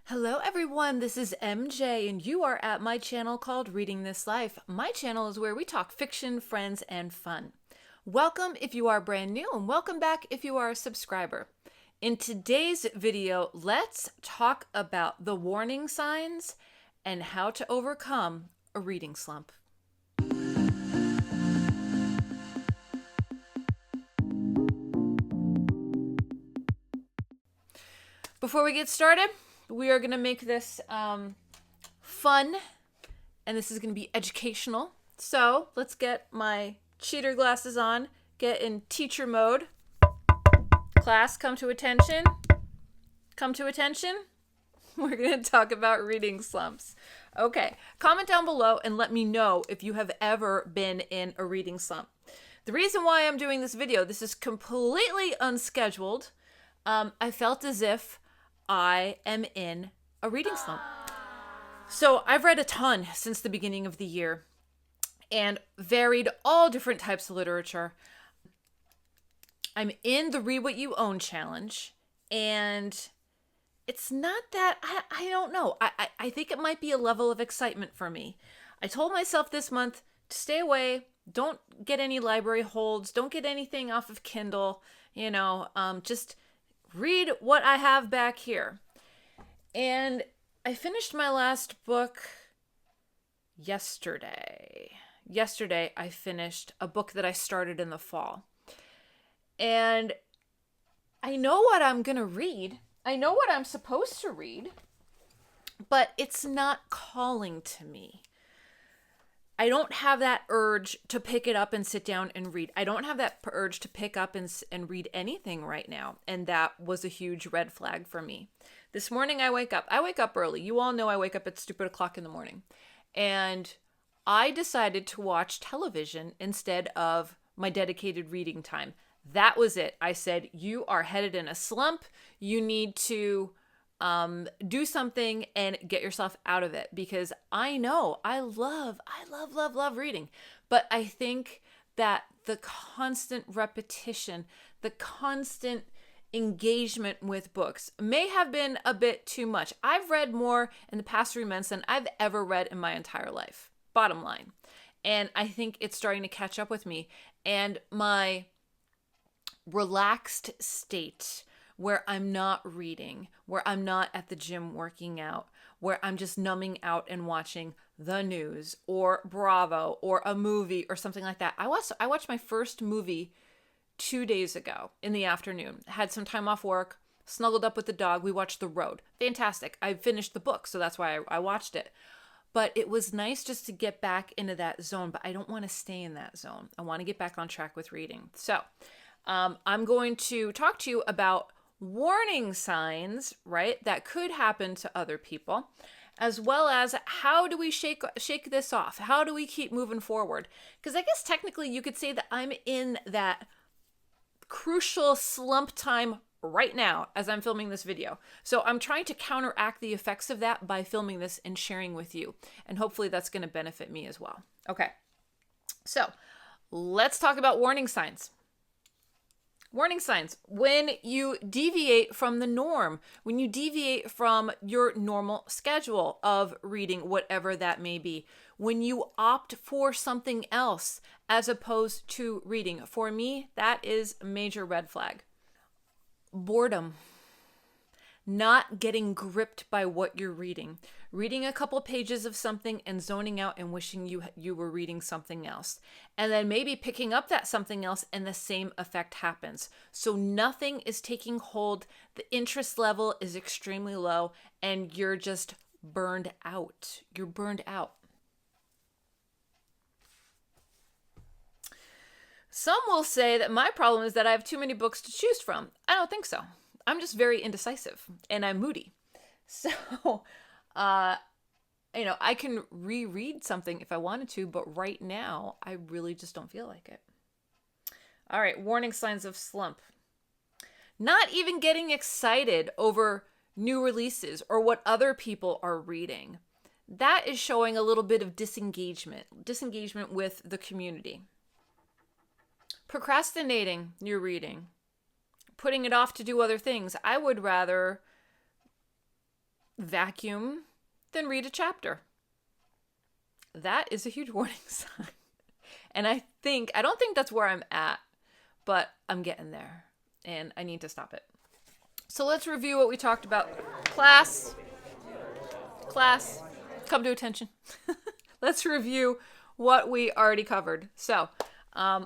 Hello everyone, this is MJ and you are at my channel called Reading This Life. My channel is where we talk fiction, friends, and fun. Welcome if you are brand new and welcome back if you are a subscriber. In today's video, let's talk about the warning signs and how to overcome a reading slump. Before we get started, we are going to make this fun, and this is going to be educational. So let's get my cheater glasses on, get in teacher mode. Class, come to attention. Come to attention. We're going to talk about reading slumps. Okay, comment down below and let me know if you have ever been in a reading slump. The reason why I'm doing this video, this is completely unscheduled. I felt as if I am in a reading slump. So I've read a ton since the beginning of the year and varied all different types of literature. I'm in the Read What You Own challenge, and it's not that, I don't know. I think it might be a level of excitement for me. I told myself this month to stay away, don't get any library holds, don't get anything off of Kindle, just read what I have back here. And I finished my last book yesterday. Yesterday, I finished a book that I started in the fall. And I know what I'm going to read. I know what I'm supposed to read, but it's not calling to me. I don't have that urge to pick it up and sit down and read. I don't have that urge to pick up and read anything right now. And that was a huge red flag for me. This morning I wake up early. You all know I wake up at stupid o'clock in the morning. And I decided to watch television instead of my dedicated reading time. That was it. I said, you are headed in a slump. You need to do something and get yourself out of it, because I know I love reading. But I think that the constant repetition, the constant engagement with books may have been a bit too much. I've read more in the past 3 months than I've ever read in my entire life, bottom line. And I think it's starting to catch up with me. And my relaxed state, where I'm not reading, where I'm not at the gym working out, where I'm just numbing out and watching the news or Bravo or a movie or something like that. I watched my first movie 2 days ago in the afternoon. Had some time off work, snuggled up with the dog. We watched The Road. Fantastic. I finished the book, so that's why I watched it. But it was nice just to get back into that zone, but I don't want to stay in that zone. I want to get back on track with reading. So I'm going to talk to you about warning signs, right, that could happen to other people, as well as how do we shake this off? How do we keep moving forward? Because I guess technically you could say that I'm in that crucial slump time right now as I'm filming this video. So I'm trying to counteract the effects of that by filming this and sharing with you. And hopefully that's going to benefit me as well. Okay, so let's talk about warning signs. Warning signs: when you deviate from the norm, when you deviate from your normal schedule of reading, whatever that may be, when you opt for something else as opposed to reading. For me, that is a major red flag. Boredom. Not getting gripped by what you're reading. Reading a couple pages of something and zoning out and wishing you were reading something else. And then maybe picking up that something else and the same effect happens. So nothing is taking hold. The interest level is extremely low and you're just burned out. You're burned out. Some will say that my problem is that I have too many books to choose from. I don't think so. I'm just very indecisive and I'm moody. So, I can reread something if I wanted to, but right now I really just don't feel like it. All right, warning signs of slump. Not even getting excited over new releases or what other people are reading. That is showing a little bit of disengagement with the community. Procrastinating your reading. Putting it off to do other things. I would rather vacuum, then read a chapter. That is a huge warning sign. And I don't think that's where I'm at, but I'm getting there and I need to stop it. So let's review what we talked about. Class, come to attention. Let's review what we already covered. So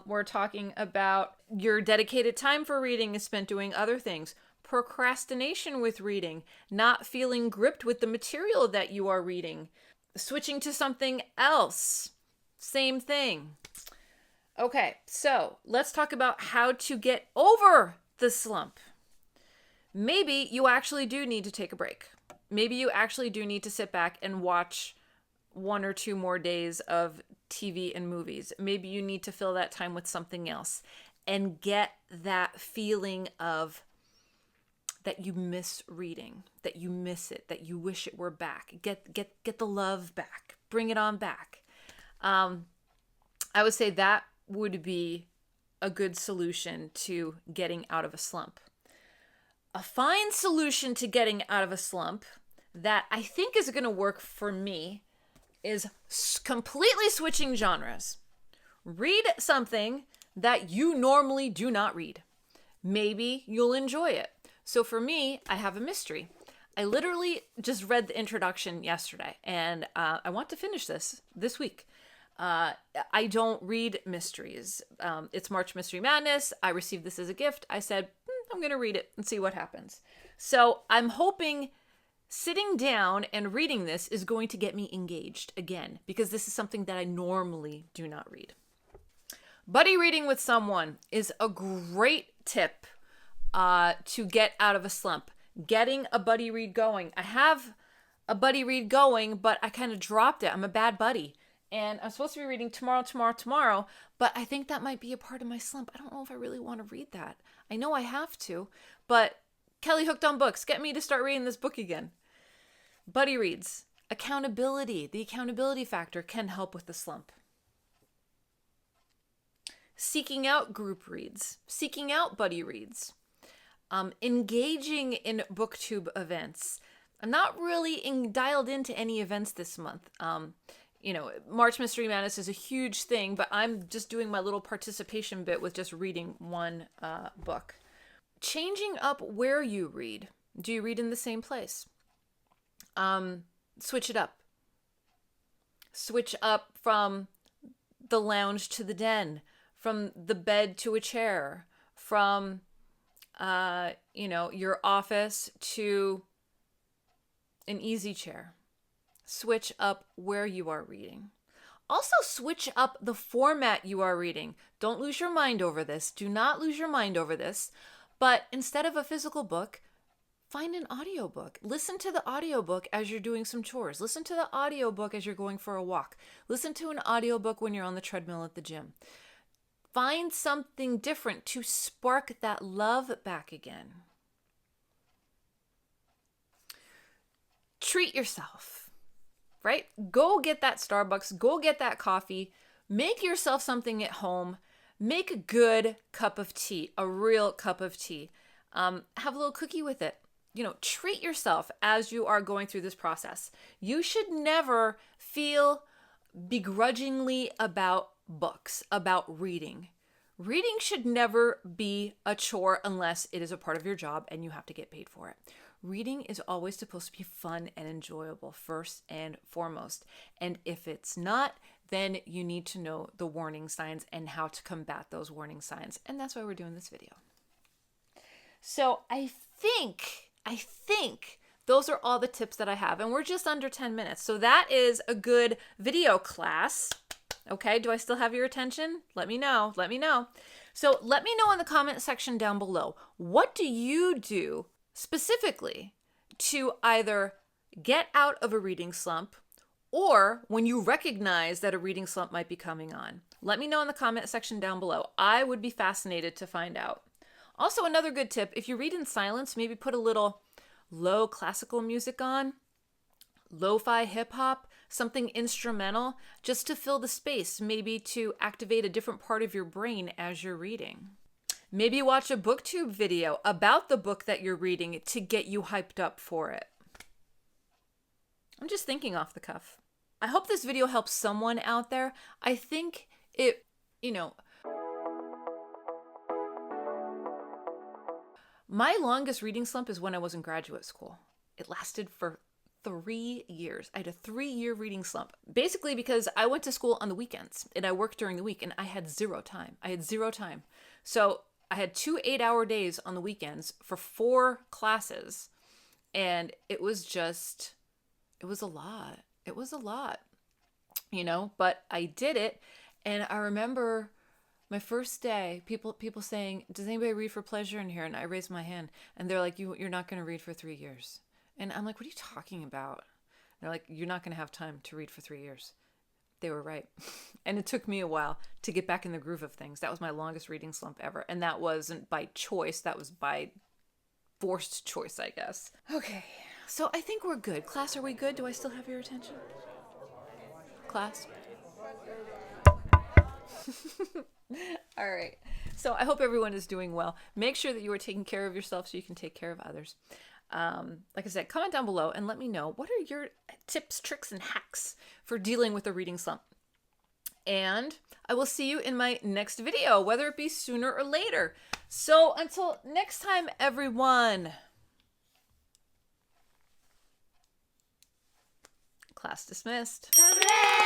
we're talking about your dedicated time for reading is spent doing other things. Procrastination with reading, not feeling gripped with the material that you are reading, switching to something else, same thing. Okay, so let's talk about how to get over the slump. Maybe you actually do need to take a break. Maybe you actually do need to sit back and watch 1 or 2 more days of TV and movies. Maybe you need to fill that time with something else and get that feeling of that you miss reading, that you miss it, that you wish it were back. Get the love back. Bring it on back. I would say that would be a good solution to getting out of a slump. A fine solution to getting out of a slump that I think is going to work for me is completely switching genres. Read something that you normally do not read. Maybe you'll enjoy it. So for me, I have a mystery. I literally just read the introduction yesterday, and I want to finish this week. I don't read mysteries. It's March Mystery Madness. I received this as a gift. I said, I'm going to read it and see what happens. So I'm hoping sitting down and reading this is going to get me engaged again, because this is something that I normally do not read. Buddy reading with someone is a great tip to get out of a slump. Getting a buddy read going. I have a buddy read going, but I kind of dropped it. I'm a bad buddy. And I'm supposed to be reading tomorrow, but I think that might be a part of my slump. I don't know if I really want to read that. I know I have to, but Kelly Hooked on Books, get me to start reading this book again. Buddy reads. Accountability. The accountability factor can help with the slump. Seeking out group reads. Seeking out buddy reads. Engaging in BookTube events. I'm not really dialed into any events this month. March Mystery Madness is a huge thing, but I'm just doing my little participation bit with just reading one book. Changing up where you read. Do you read in the same place? Switch it up. Switch up from the lounge to the den, from the bed to a chair, from your office to an easy chair. Switch up where you are reading. Also switch up the format you are reading. Don't lose your mind over this. Do not lose your mind over this. But instead of a physical book, find an audiobook. Listen to the audiobook as you're doing some chores. Listen to the audiobook as you're going for a walk. Listen to an audiobook when you're on the treadmill at the gym. Find something different to spark that love back again. Treat yourself, right? Go get that Starbucks, go get that coffee, make yourself something at home, make a good cup of tea, a real cup of tea. Have a little cookie with it. Treat yourself as you are going through this process. You should never feel begrudgingly about books, about reading. Reading should never be a chore unless it is a part of your job and you have to get paid for it. Reading is always supposed to be fun and enjoyable first and foremost. And if it's not, then you need to know the warning signs and how to combat those warning signs. And that's why we're doing this video. So I think those are all the tips that I have. And we're just under 10 minutes. So that is a good video class. Okay, do I still have your attention? Let me know. So let me know in the comment section down below. What do you do specifically to either get out of a reading slump or when you recognize that a reading slump might be coming on? Let me know in the comment section down below. I would be fascinated to find out. Also, another good tip, if you read in silence, maybe put a little low classical music on, lo-fi hip-hop, something instrumental, just to fill the space, maybe to activate a different part of your brain as you're reading. Maybe watch a BookTube video about the book that you're reading to get you hyped up for it. I'm just thinking off the cuff. I hope this video helps someone out there. I think it, my longest reading slump is when I was in graduate school. It lasted for 3 years. I had a 3-year reading slump. Basically because I went to school on the weekends and I worked during the week and I had zero time. So I had 2 8-hour days on the weekends for 4 classes. And it was a lot. It was a lot, but I did it. And I remember my first day, people saying, does anybody read for pleasure in here? And I raised my hand and they're like, you're not going to read for 3 years. And I'm like, what are you talking about? And they're like, you're not going to have time to read for 3 years. They were right. And it took me a while to get back in the groove of things. That was my longest reading slump ever. And that wasn't by choice. That was by forced choice, I guess. Okay. So I think we're good. Class, are we good? Do I still have your attention? Class? All right. So I hope everyone is doing well. Make sure that you are taking care of yourself so you can take care of others. Like I said, comment down below and let me know, what are your tips, tricks, and hacks for dealing with a reading slump? And I will see you in my next video, whether it be sooner or later. So until next time, everyone. Class dismissed. Hooray!